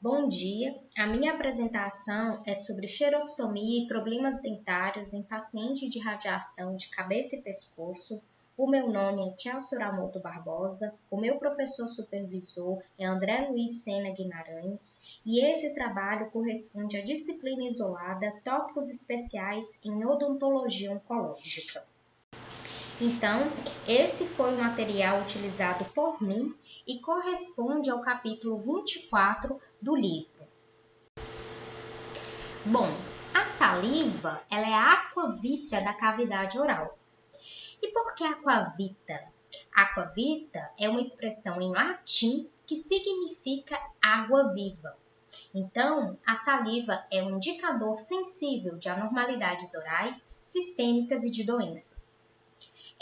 Bom dia, a minha apresentação é sobre xerostomia e problemas dentários em paciente de radiação de cabeça e pescoço. O meu nome é Chelsea Uramoto Barbosa, o meu professor supervisor é André Luiz Sena Guimarães e esse trabalho corresponde à disciplina isolada Tópicos Especiais em Odontologia Oncológica. Então, esse foi o material utilizado por mim e corresponde ao capítulo 24 do livro. Bom, a saliva ela é a aquavita da cavidade oral. E por que aquavita? Aquavita é uma expressão em latim que significa água viva. Então, a saliva é um indicador sensível de anormalidades orais, sistêmicas e de doenças.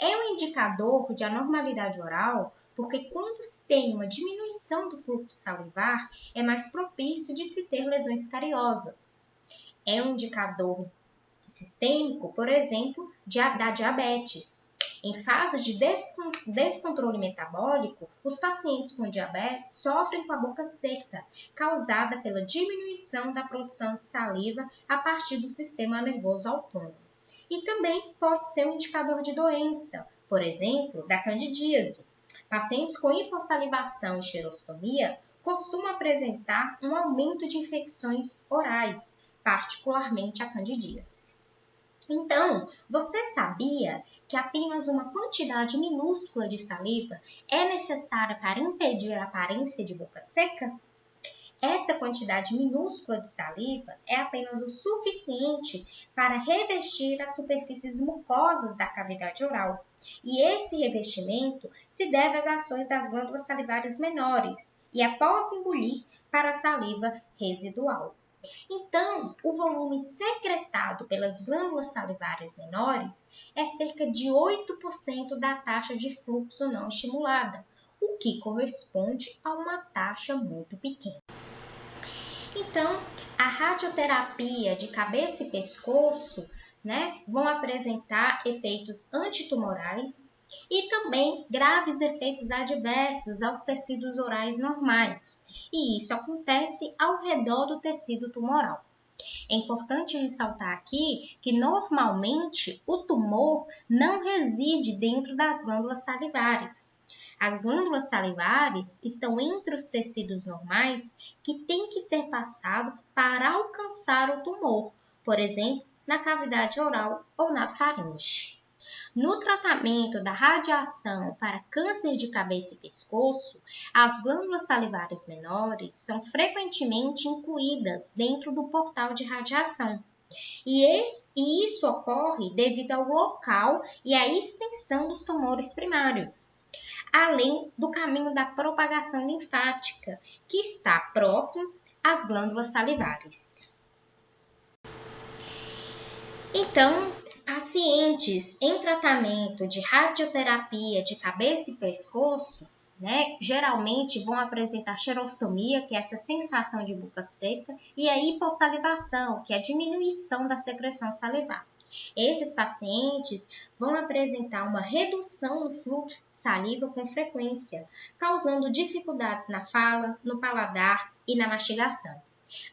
É um indicador de anormalidade oral porque quando se tem uma diminuição do fluxo salivar, é mais propício de se ter lesões cariosas. É um indicador sistêmico, por exemplo, da diabetes. Em fase de descontrole metabólico, os pacientes com diabetes sofrem com a boca seca, causada pela diminuição da produção de saliva a partir do sistema nervoso autônomo. E também pode ser um indicador de doença, por exemplo, da candidíase. Pacientes com hipossalivação e xerostomia costumam apresentar um aumento de infecções orais, particularmente a candidíase. Então, você sabia que apenas uma quantidade minúscula de saliva é necessária para impedir a aparência de boca seca? Essa quantidade minúscula de saliva é apenas o suficiente para revestir as superfícies mucosas da cavidade oral. E esse revestimento se deve às ações das glândulas salivares menores e após engolir para a saliva residual. Então, o volume secretado pelas glândulas salivares menores é cerca de 8% da taxa de fluxo não estimulada, o que corresponde a uma taxa muito pequena. Então, a radioterapia de cabeça e pescoço, vão apresentar efeitos antitumorais e também graves efeitos adversos aos tecidos orais normais. E isso acontece ao redor do tecido tumoral. É importante ressaltar aqui que normalmente o tumor não reside dentro das glândulas salivares. As glândulas salivares estão entre os tecidos normais que têm que ser passado para alcançar o tumor, por exemplo, na cavidade oral ou na faringe. No tratamento da radiação para câncer de cabeça e pescoço, as glândulas salivares menores são frequentemente incluídas dentro do portal de radiação. E isso ocorre devido ao local e à extensão dos tumores primários, além do caminho da propagação linfática, que está próximo às glândulas salivares. Então, pacientes em tratamento de radioterapia de cabeça e pescoço, geralmente vão apresentar xerostomia, que é essa sensação de boca seca, e a hipossalivação, que é a diminuição da secreção salivar. Esses pacientes vão apresentar uma redução no fluxo de saliva com frequência, causando dificuldades na fala, no paladar e na mastigação.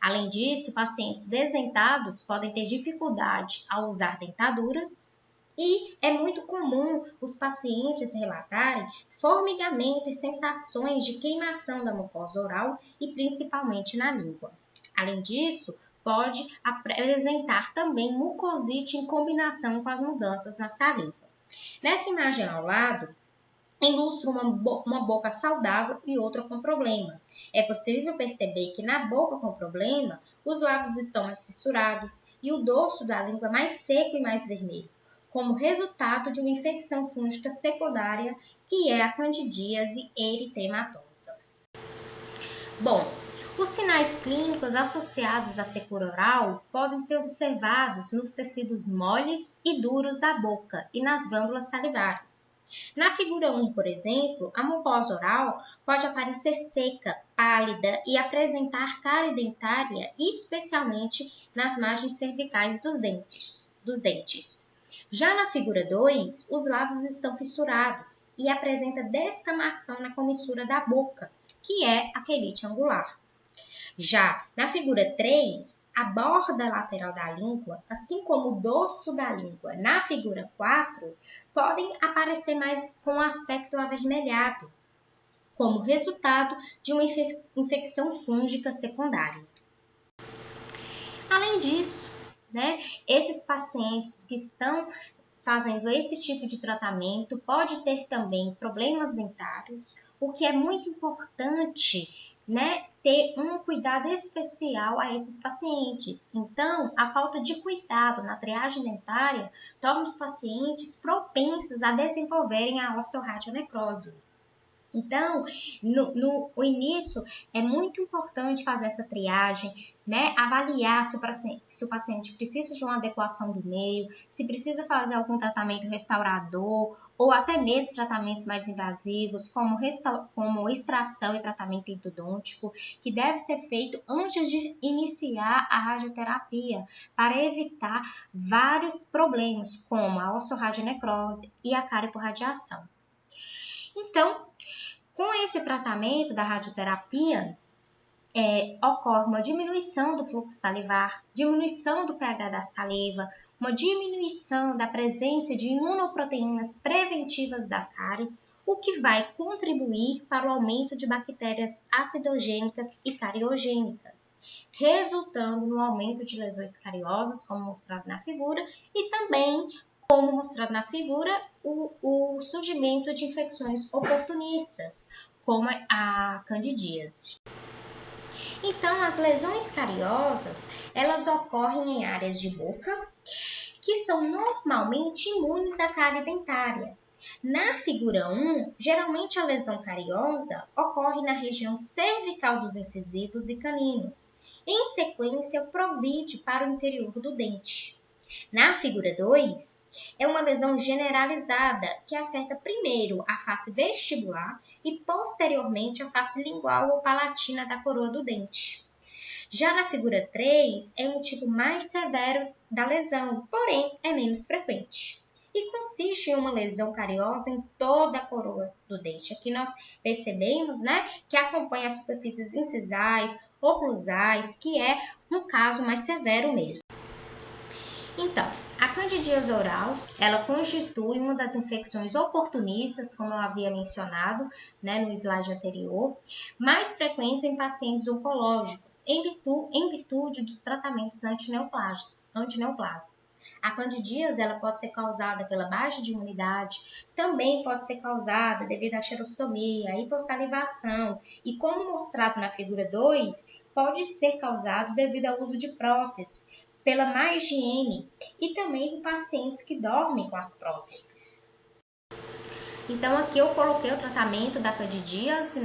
Além disso, pacientes desdentados podem ter dificuldade ao usar dentaduras e é muito comum os pacientes relatarem formigamento e sensações de queimação da mucosa oral e principalmente na língua. Além disso, pode apresentar também mucosite em combinação com as mudanças na saliva. Nessa imagem ao lado, ilustra uma boca saudável e outra com problema. É possível perceber que na boca com problema, os lábios estão mais fissurados e o dorso da língua mais seco e mais vermelho, como resultado de uma infecção fúngica secundária, que é a candidíase eritematosa. Bom, os sinais clínicos associados à secura oral podem ser observados nos tecidos moles e duros da boca e nas glândulas salivares. Na figura 1, por exemplo, a mucosa oral pode aparecer seca, pálida e apresentar cárie dentária, especialmente nas margens cervicais dos dentes. Já na figura 2, os lábios estão fissurados e apresenta descamação na comissura da boca, que é a quelite angular. Já na figura 3, a borda lateral da língua, assim como o dorso da língua na figura 4, podem aparecer mais com aspecto avermelhado, como resultado de uma infecção fúngica secundária. Além disso, esses pacientes que estão fazendo esse tipo de tratamento pode ter também problemas dentários, o que é muito importante, ter um cuidado especial a esses pacientes. Então, a falta de cuidado na triagem dentária torna os pacientes propensos a desenvolverem a osteoradionecrose. Então, no início, é muito importante fazer essa triagem, avaliar se o paciente precisa de uma adequação do meio, se precisa fazer algum tratamento restaurador, ou até mesmo tratamentos mais invasivos, como extração e tratamento endodôntico, que deve ser feito antes de iniciar a radioterapia, para evitar vários problemas, como a osteoradionecrose e a cariporradiação. Então, com esse tratamento da radioterapia, ocorre uma diminuição do fluxo salivar, diminuição do pH da saliva, uma diminuição da presença de imunoproteínas preventivas da cárie, o que vai contribuir para o aumento de bactérias acidogênicas e cariogênicas, resultando no aumento de lesões cariosas, como mostrado na figura, e também, como mostrado na figura, o surgimento de infecções oportunistas, como a candidíase. Então, as lesões cariosas, elas ocorrem em áreas de boca, que são normalmente imunes à cárie dentária. Na figura 1, geralmente a lesão cariosa ocorre na região cervical dos incisivos e caninos. Em sequência, progride para o interior do dente. Na figura 2, é uma lesão generalizada que afeta primeiro a face vestibular e posteriormente a face lingual ou palatina da coroa do dente. Já na figura 3, é um tipo mais severo da lesão, porém é menos frequente. E consiste em uma lesão cariosa em toda a coroa do dente. Aqui nós percebemos, que acompanha as superfícies incisais, oclusais, que é um caso mais severo mesmo. Então, a candidíase oral, ela constitui uma das infecções oportunistas, como eu havia mencionado, no slide anterior, mais frequentes em pacientes oncológicos, em virtude dos tratamentos antineoplásicos. A candidíase, ela pode ser causada pela baixa de imunidade, também pode ser causada devido à xerostomia, à hipossalivação e, como mostrado na figura 2, pode ser causado devido ao uso de prótese, pela má higiene e também em pacientes que dormem com as próteses. Então, aqui eu coloquei o tratamento da candidíase,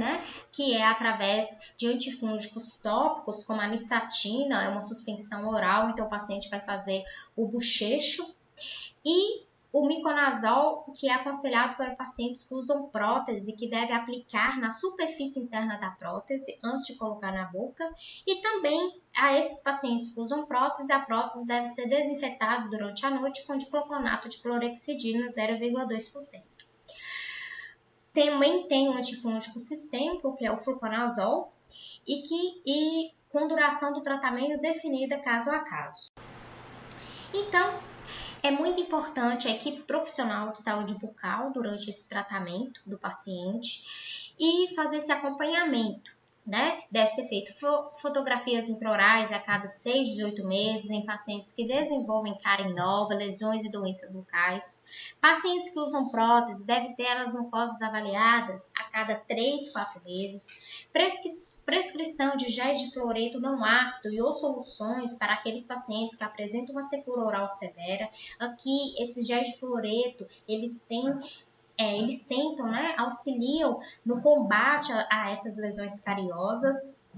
que é através de antifúngicos tópicos, como a nistatina, é uma suspensão oral, então o paciente vai fazer o bochecho, e o miconazol, que é aconselhado para pacientes que usam prótese, que deve aplicar na superfície interna da prótese antes de colocar na boca. E também a esses pacientes que usam prótese, a prótese deve ser desinfetada durante a noite com dicloronato de clorexidina 0,2%. Também tem um antifúngico sistêmico, que é o fluconazol, e com duração do tratamento definida caso a caso. Então, é muito importante a equipe profissional de saúde bucal durante esse tratamento do paciente e fazer esse acompanhamento, Deve ser feito fotografias intraorais a cada 6, 18 meses em pacientes que desenvolvem cárie nova, lesões e doenças bucais. Pacientes que usam prótese devem ter as mucosas avaliadas a cada 3, 4 meses. Prescrição de géis de fluoreto não ácido e ou soluções para aqueles pacientes que apresentam uma secura oral severa. Aqui, esses géis de fluoreto, eles tentam, auxiliam no combate a essas lesões cariosas.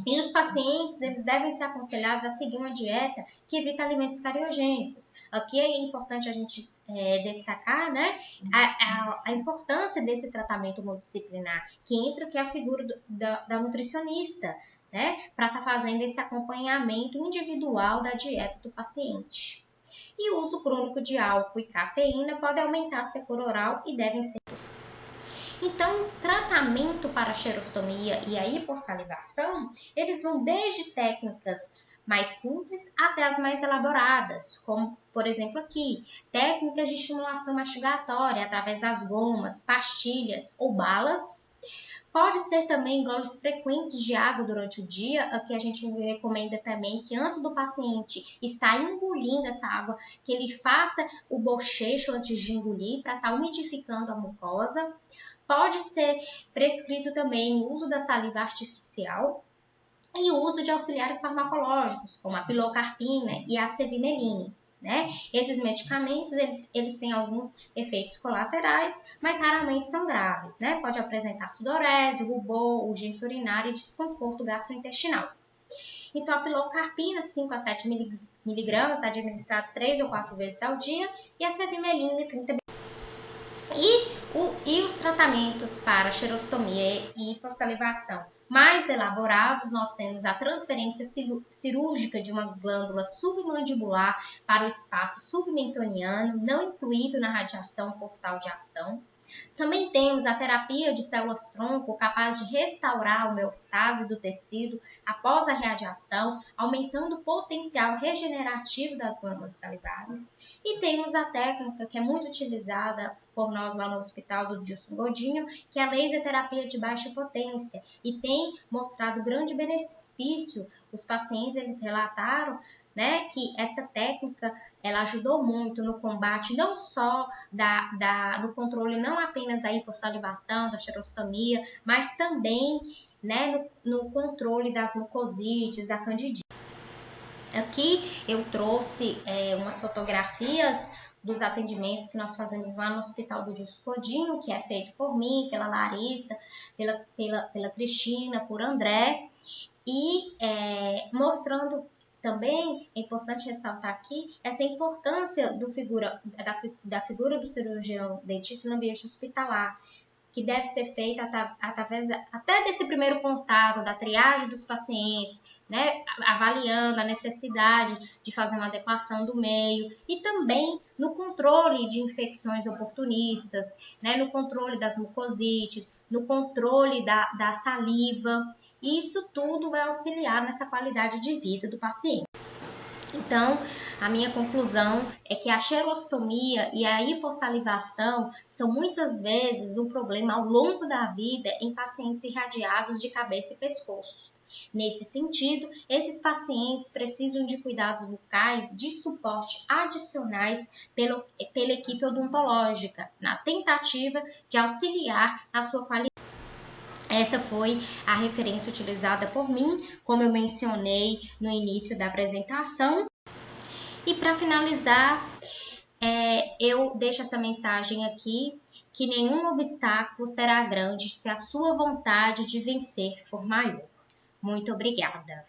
E os pacientes, eles devem ser aconselhados a seguir uma dieta que evita alimentos cariogênicos. Aqui é importante a gente destacar, a importância desse tratamento multidisciplinar, que entra aqui a figura da nutricionista, para estar fazendo esse acompanhamento individual da dieta do paciente. E o uso crônico de álcool e cafeína pode aumentar a secura oral e devem ser. Então, o tratamento para a xerostomia e a hipossalivação, eles vão desde técnicas mais simples até as mais elaboradas, como, por exemplo, aqui, técnicas de estimulação mastigatória através das gomas, pastilhas ou balas. Pode ser também goles frequentes de água durante o dia. Aqui a gente recomenda também que antes do paciente estar engolindo essa água, que ele faça o bochecho antes de engolir para estar umidificando a mucosa. Pode ser prescrito também o uso da saliva artificial e o uso de auxiliares farmacológicos, como a pilocarpina e a cevimeline. Né? Esses medicamentos eles têm alguns efeitos colaterais, mas raramente são graves. Né? Pode apresentar sudorese, rubor, urgência urinária e desconforto gastrointestinal. Então, a pilocarpina, 5 a 7 miligramas, administrada 3 ou 4 vezes ao dia, e a cevimeline, 30 mg. E os tratamentos para xerostomia e hipossalivação mais elaborados, nós temos a transferência cirúrgica de uma glândula submandibular para o espaço submentoniano, não incluído na radiação portal de ação. Também temos a terapia de células-tronco, capaz de restaurar a homeostase do tecido após a radiação, aumentando o potencial regenerativo das glândulas salivares. E temos a técnica que é muito utilizada por nós lá no hospital do Gilson Godinho, que é a laser terapia de baixa potência, e tem mostrado grande benefício. Os pacientes, eles relataram, né, que essa técnica ela ajudou muito no combate não só do controle não apenas da hipossalivação, da xerostomia, mas também, né, no controle das mucosites, da candidíase. Aqui eu trouxe umas fotografias dos atendimentos que nós fazemos lá no Hospital do Gilson Godinho, que é feito por mim, pela Larissa, pela Cristina, por André, e mostrando também, é importante ressaltar aqui, essa importância da figura do cirurgião dentista no ambiente hospitalar, que deve ser feita através até desse primeiro contato, da triagem dos pacientes, né, avaliando a necessidade de fazer uma adequação do meio e também no controle de infecções oportunistas, né, no controle das mucosites, no controle da saliva. Isso tudo vai auxiliar nessa qualidade de vida do paciente. Então, a minha conclusão é que a xerostomia e a hipossalivação são muitas vezes um problema ao longo da vida em pacientes irradiados de cabeça e pescoço. Nesse sentido, esses pacientes precisam de cuidados bucais de suporte adicionais pela equipe odontológica, na tentativa de auxiliar na sua qualidade. Essa foi a referência utilizada por mim, como eu mencionei no início da apresentação. E para finalizar, eu deixo essa mensagem aqui, que nenhum obstáculo será grande se a sua vontade de vencer for maior. Muito obrigada!